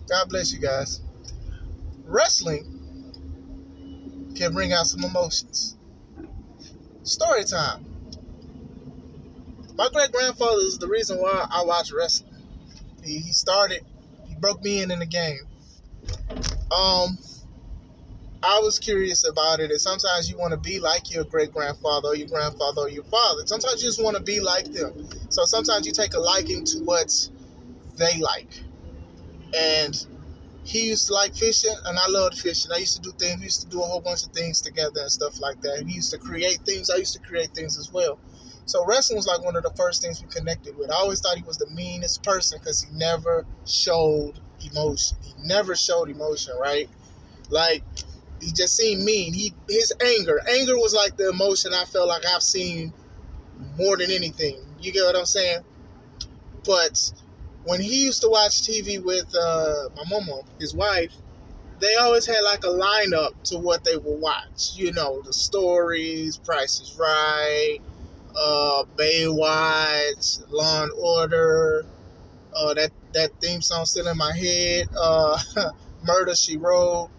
God bless you guys. Wrestling can bring out some emotions. Story time. My great grandfather is the reason why I watch wrestling. He broke me in the game. Um, I was curious about it, and sometimes you want to be like your great grandfather or your grandfather or your father. Sometimes you just want to be like them. So sometimes you take a liking to what they like. And he used to like fishing, and I loved fishing. I used to do things. We used to do a whole bunch of things together and stuff like that. He used to create things. I used to create things as well. So wrestling was like one of the first things we connected with. I always thought he was the meanest person because he never showed emotion. He never showed emotion, right? Like, he just seemed mean. His anger was like the emotion I felt like I've seen more than anything. You get what I'm saying? But when he used to watch TV with my mama, his wife, they always had like a lineup to what they would watch. You know, the stories, Price is Right, Baywatch, Law and Order. That theme song still in my head. Murder She Wrote.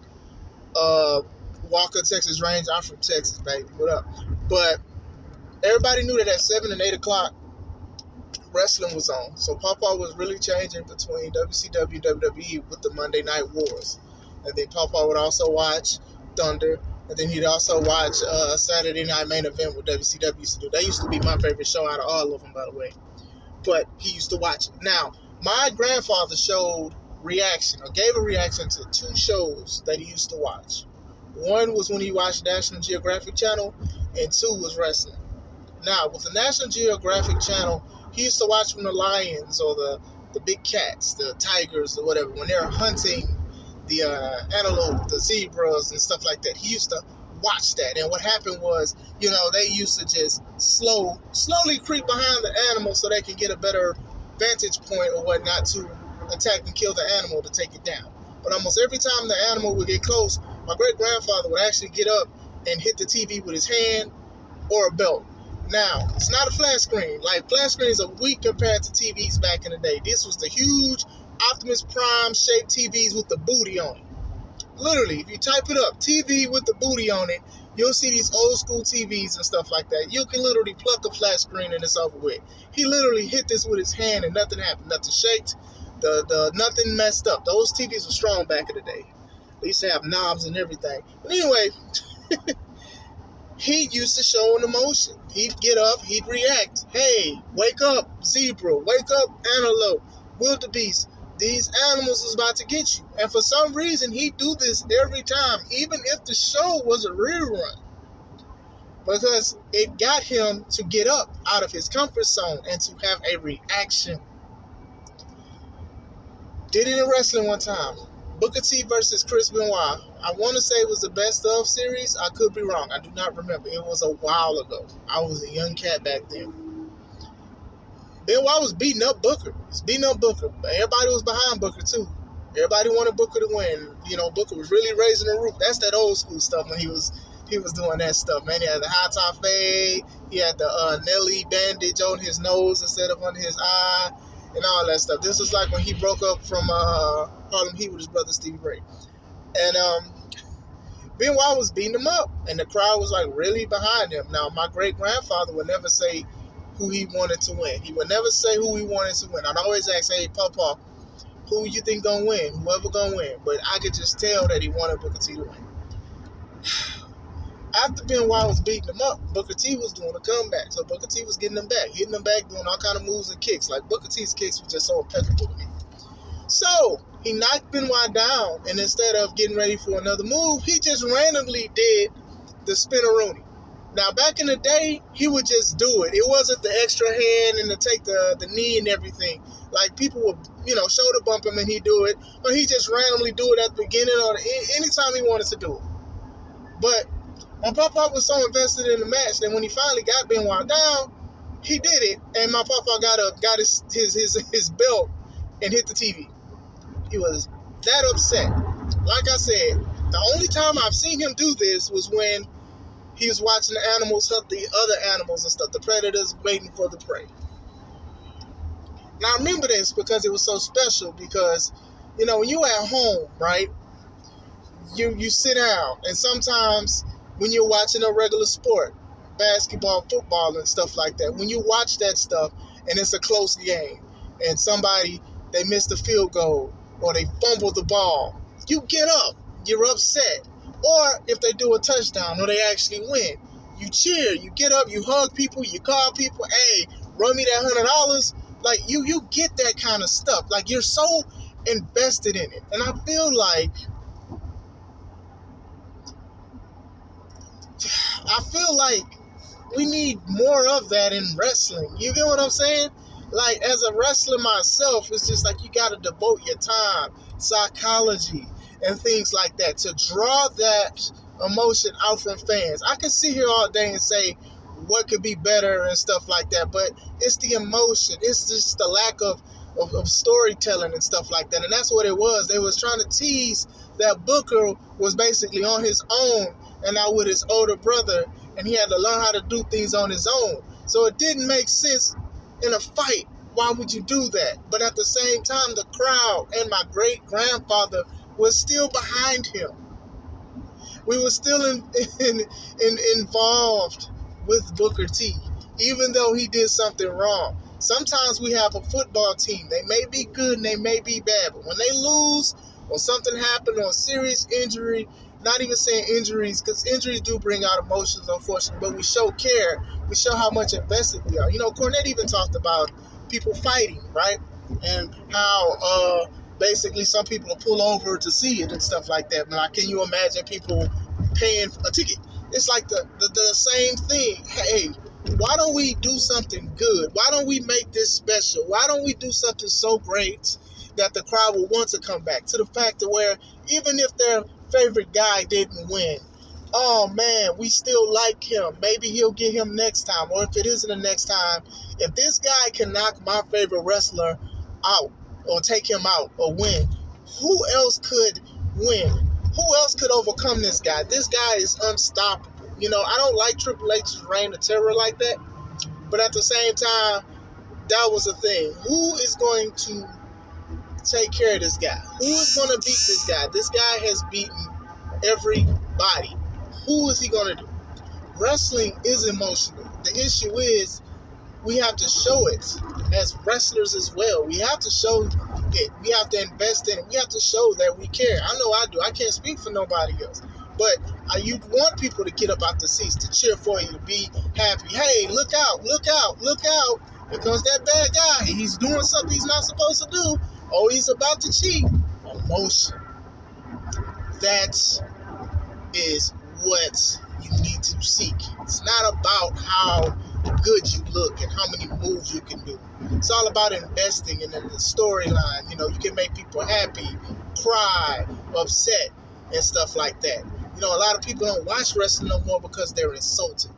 Uh, Walker, Texas Ranger. I'm from Texas, baby. What up? But everybody knew that at 7 and 8 o'clock, wrestling was on. So Papa was really changing between WCW and WWE with the Monday Night Wars. And then Papa would also watch Thunder. And then he'd also watch Saturday Night Main Event with WCW used to do. That used to be my favorite show out of all of them, by the way. But he used to watch it. Now, my grandfather showed reaction or gave a reaction to two shows that he used to watch. One was when he watched National Geographic Channel, and two was wrestling. Now, with the National Geographic Channel, he used to watch from the lions or the big cats, the tigers or whatever, when they're hunting the antelope, the zebras and stuff like that. He used to watch that. And what happened was, they used to just slowly creep behind the animal so they can get a better vantage point or whatnot to attack and kill the animal to take it down. But almost every time the animal would get close, my great-grandfather would actually get up and hit the TV with his hand or a belt. Now, it's not a flat screen. Like, flat screens are weak compared to TVs back in the day. This was the huge Optimus Prime shaped TVs with the booty on it. Literally, if you type it up, TV with the booty on it, you'll see these old school TVs and stuff like that. You can literally pluck a flat screen and it's over with. He literally hit this with his hand and nothing happened. Nothing shaked. Nothing messed up. Those TVs were strong back in the day. They used to have knobs and everything. But anyway, he used to show an emotion. He'd get up, he'd react. Hey, wake up, zebra. Wake up, antelope, wildebeest. These animals is about to get you. And for some reason, he'd do this every time, even if the show was a rerun. Because it got him to get up out of his comfort zone and to have a reaction. Did it in wrestling one time. Booker T versus Chris Benoit. I want to say it was the best of series. I could be wrong. I do not remember. It was a while ago. I was a young cat back then. Benoit was beating up Booker. He was beating up Booker. But everybody was behind Booker too. Everybody wanted Booker to win. Booker was really raising the roof. That's that old school stuff when he was doing that stuff, man. He had the high top fade. He had the Nelly bandage on his nose instead of under his eye. And all that stuff. This was like when he broke up from Harlem Heat with his brother Stevie Ray. And Benoit was beating him up. And the crowd was like really behind him. Now, my great-grandfather would never say who he wanted to win. He would never say who he wanted to win. I'd always ask, hey, Papa, who you think gonna win? Whoever gonna win. But I could just tell that he wanted Booker T to win. After Benoit was beating him up, Booker T was doing a comeback. So Booker T was getting him back, hitting him back, doing all kind of moves and kicks. Like, Booker T's kicks were just so impeccable to me. So he knocked Benoit down, and instead of getting ready for another move, he just randomly did the spinneroonie. Now, back in the day, he would just do it. It wasn't the extra hand and to take the knee and everything. Like, people would, shoulder bump him and he'd do it. Or he just randomly do it at the beginning or anytime he wanted to do it. But my papa was so invested in the match that when he finally got Benoit down, he did it, and my papa got his belt and hit the TV. He was that upset. Like I said, the only time I've seen him do this was when he was watching the animals hunt the other animals and stuff, the predators waiting for the prey. Now I remember this because it was so special because When you at home, right? You sit down, and sometimes when you're watching a regular sport, basketball, football, and stuff like that, when you watch that stuff and it's a close game, and somebody they missed a field goal or they fumble the ball, you get up, you're upset. Or if they do a touchdown or they actually win, you cheer, you get up, you hug people, you call people, hey, run me that $100. Like you get that kind of stuff. Like you're so invested in it, and I feel like we need more of that in wrestling. You get what I'm saying? Like, as a wrestler myself, it's just like you got to devote your time, psychology, and things like that to draw that emotion out from fans. I can sit here all day and say what could be better and stuff like that, but it's the emotion. It's just the lack of storytelling and stuff like that. And that's what it was. They was trying to tease that Booker was basically on his own and not with his older brother, and he had to learn how to do things on his own. So it didn't make sense in a fight. Why would you do that? But at the same time, the crowd and my great-grandfather was still behind him. We were still involved with Booker T, even though he did something wrong. Sometimes we have a football team. They may be good and they may be bad, but when they lose or something happened or a serious injury, not even saying injuries, because injuries do bring out emotions, unfortunately, but we show care. We show how much invested we are. Cornette even talked about people fighting, right? And how basically some people will pull over to see it and stuff like that. Now, can you imagine people paying a ticket? It's like the same thing. Hey, why don't we do something good? Why don't we make this special? Why don't we do something so great that the crowd will want to come back? To the fact that where even if their favorite guy didn't win, oh man, we still like him. Maybe he'll get him next time. Or if it isn't the next time, if this guy can knock my favorite wrestler out or take him out or win, who else could win? Who else could overcome this guy? This guy is unstoppable. I don't like Triple H's reign of terror like that, but at the same time, that was the thing. Who is going to take care of this guy? Who is going to beat this guy? This guy has beaten everybody. Who is he going to do? Wrestling is emotional. The issue is we have to show it as wrestlers as well. We have to show it. We have to invest in it. We have to show that we care. I know I do. I can't speak for nobody else. But you want people to get up out the seats, to cheer for you, to be happy. Hey, look out, look out, look out. Here comes that bad guy. He's doing something he's not supposed to do. Oh, he's about to cheat. Emotion. That is what you need to seek. It's not about how good you look and how many moves you can do. It's all about investing in the storyline. You can make people happy, cry, upset, and stuff like that. A lot of people don't watch wrestling no more because they're insulted.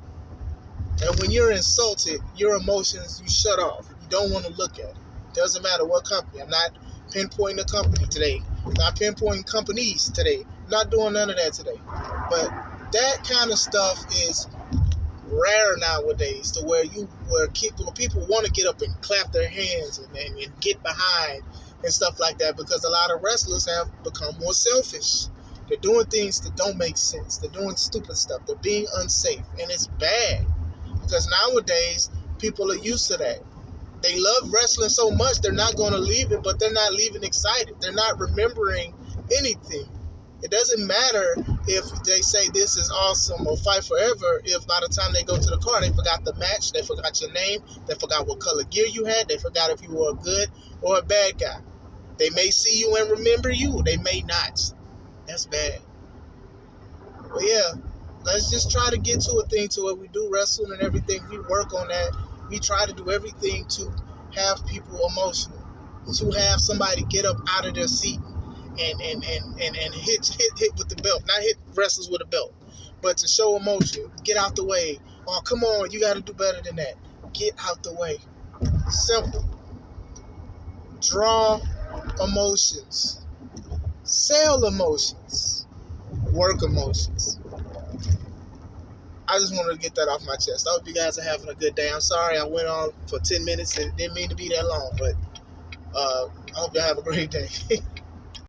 And when you're insulted, your emotions, you shut off. You don't want to look at it. Doesn't matter what company. I'm not pinpointing a company today. I'm not pinpointing companies today. I'm not doing none of that today. But that kind of stuff is rare nowadays, to where people want to get up and clap their hands and get behind and stuff like that, because a lot of wrestlers have become more selfish. They're doing things that don't make sense. They're doing stupid stuff. They're being unsafe. And it's bad, because nowadays people are used to that. They love wrestling so much, they're not going to leave it, but they're not leaving excited. They're not remembering anything. It doesn't matter if they say this is awesome or fight forever, if by the time they go to the car, they forgot the match, they forgot your name, they forgot what color gear you had, they forgot if you were a good or a bad guy. They may see you and remember you, they may not. That's bad. But yeah, let's just try to get to a thing to where we do wrestling and everything. We work on that. We try to do everything to have people emotional, to have somebody get up out of their seat and hit with the belt. Not hit wrestlers with a belt, but to show emotion. Get out the way. Oh, come on, you got to do better than that. Get out the way. Simple. Draw emotions. Sell emotions. Work emotions. I just wanted to get that off my chest. I hope you guys are having a good day. I'm sorry I went on for 10 minutes and didn't mean to be that long, but I hope you have a great day.